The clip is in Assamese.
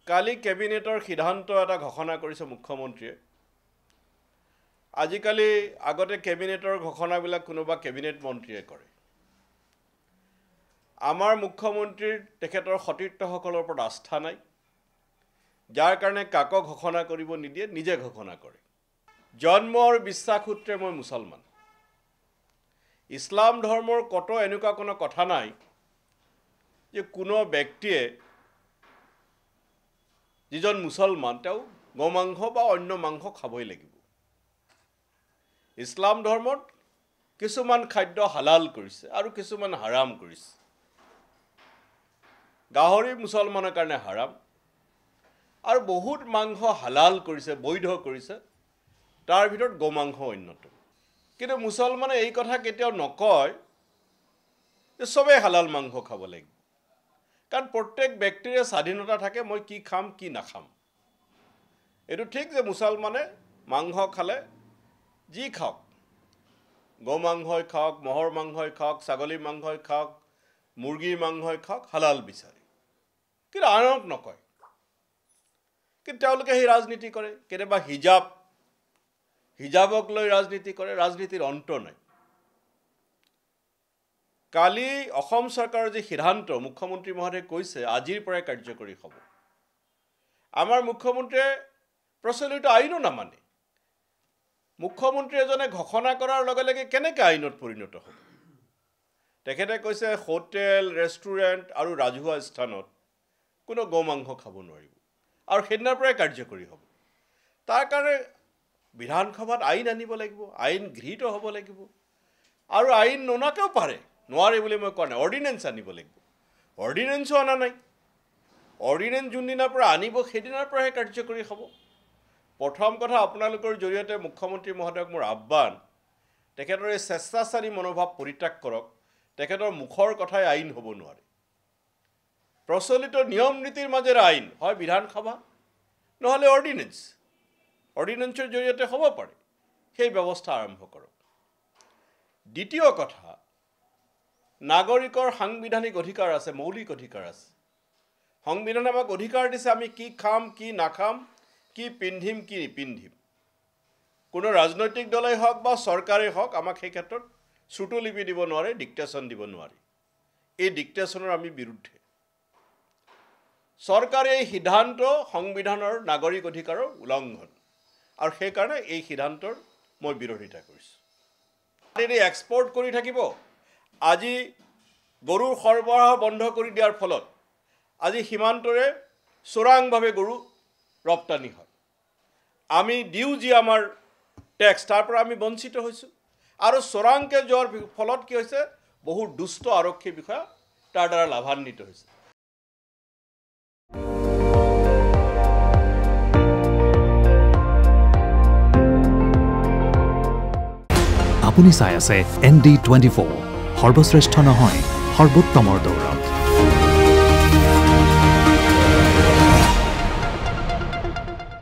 কালি কেবিনেটৰ সিদ্ধান্ত এটা ঘোষণা কৰিছে মুখ্যমন্ত্ৰীয়ে। আজিকালি আগতে কেবিনেটৰ ঘোষণাবিলাক কোনোবা কেবিনেট মন্ত্ৰীয়ে কৰে। আমাৰ মুখ্যমন্ত্ৰীৰ তেখেতৰ সতীৰ্থসকলৰ ওপৰত আস্থা নাই, যাৰ কাৰণে কাকো ঘোষণা কৰিব নিদিয়ে, নিজে ঘোষণা কৰে। জন্মৰ বিশ্বাস সূত্ৰে মই মুছলমান। ইছলাম ধৰ্মৰ কত এনেকুৱা কোনো কথা নাই যে কোনো ব্যক্তিয়ে যিজন মুছলমান তেওঁ গোমাংস বা অন্য মাংস খাবই লাগিব। ইছলাম ধৰ্মত কিছুমান খাদ্য হালাল কৰিছে আৰু কিছুমান হাৰাম কৰিছে। গাহৰি মুছলমানৰ কাৰণে হাৰাম আৰু বহুত মাংস হালাল কৰিছে, বৈধ কৰিছে, তাৰ ভিতৰত গোমাংস অন্যতম। কিন্তু মুছলমানে এই কথা কেতিয়াও নকয় যে সবেই হালাল মাংস খাব লাগিব, কাৰণ প্ৰত্যেক ব্যক্তিৰে স্বাধীনতা থাকে মই কি খাম কি নাখাম। এইটো ঠিক যে মুছলমানে মাংস খালে যি খাওক, গোমাংসই খাওক, মহৰ মাংসই খাওক, ছাগলী মাংসই খাওক, মুৰ্গীৰ মাংসই খাওক, হালাল বিচাৰে, কিন্তু আনক নকয়। কিন্তু তেওঁলোকে সেই ৰাজনীতি কৰে, কেতিয়াবা হিজাবক লৈ ৰাজনীতি কৰে, ৰাজনীতিৰ অন্ত নাই। কালি অসম চৰকাৰৰ যি সিদ্ধান্ত মুখ্যমন্ত্ৰী মহোদয়ে কৈছে আজিৰ পৰাই কাৰ্যকৰী হ'ব। আমাৰ মুখ্যমন্ত্ৰীয়ে প্ৰচলিত আইনো নামানে। মুখ্যমন্ত্ৰী এজনে ঘোষণা কৰাৰ লগে লগে কেনেকৈ আইনত পৰিণত হ'ব? তেখেতে কৈছে হোটেল, ৰেষ্টুৰেণ্ট আৰু ৰাজহুৱা স্থানত কোনো গোমাংস খাব নোৱাৰিব আৰু সেইদিনাৰ পৰাই কাৰ্যকৰী হ'ব। তাৰ কাৰণে বিধানসভাত আইন আনিব লাগিব, আইন গৃহীত হ'ব লাগিব, আৰু আইন ননাকেও পাৰে, নোৱাৰে বুলি মই কোৱা নাই, অৰ্ডিনেঞ্চ আনিব লাগিব। অৰ্ডিনেঞ্চো অনা নাই। অৰ্ডিনেঞ্চ যোনদিনাৰ পৰা আনিব সেইদিনাৰ পৰাহে কাৰ্যকৰী হ'ব। প্ৰথম কথা, আপোনালোকৰ জৰিয়তে মুখ্যমন্ত্ৰী মহোদয়ক মোৰ আহ্বান, তেখেতৰ এই স্বেচ্ছাচাৰী মনোভাৱ পৰিত্যাগ কৰক। তেখেতৰ মুখৰ কথাই আইন হ'ব নোৱাৰে। প্ৰচলিত নিয়ম নীতিৰ মাজেৰে আইন হয় বিধানসভা, নহ'লে অৰ্ডিনেঞ্চ। অৰ্ডিনেঞ্চৰ জৰিয়তে হ'ব পাৰে, সেই ব্যৱস্থা আৰম্ভ কৰক। দ্বিতীয় কথা, নাগৰিকৰ সাংবিধানিক অধিকাৰ আছে, মৌলিক অধিকাৰ আছে। সংবিধানে আমাক অধিকাৰ দিছে আমি কি খাম কি নাখাম, কি পিন্ধিম কি নিপিন্ধিম। কোনো ৰাজনৈতিক দলেই হওক বা চৰকাৰেই হওক আমাক সেই ক্ষেত্ৰত শ্ৰুতলিপি দিব নোৱাৰে, ডিক্টেশ্যন দিব নোৱাৰে। এই ডিক্টেশ্যনৰ আমি বিৰুদ্ধে। চৰকাৰে এই সিদ্ধান্ত সংবিধানৰ নাগৰিক অধিকাৰৰ উলংঘন, আৰু সেইকাৰণে এই সিদ্ধান্তৰ মই বিৰোধিতা কৰিছোঁ। এক্সপৰ্ট কৰি থাকিব। আজি গৰুৰ সৰবৰাহ বন্ধ কৰি দিয়াৰ ফলত আজি সীমান্তৰে চোৰাংভাৱে গৰু ৰপ্তানি হয়। আমি দিওঁ যি আমাৰ টেক্স, তাৰ পৰা আমি বঞ্চিত হৈছোঁ। আৰু চোৰাংকৈ যোৱাৰ ফলত কি হৈছে, বহু দুষ্ট আৰক্ষী বিষয়া তাৰ দ্বাৰা লাভান্বিত হৈছে। আপুনি চাই আছে ND24, সৰ্বশ্ৰেষ্ঠ নহয় সৰ্বোত্তমৰ দৌৰ।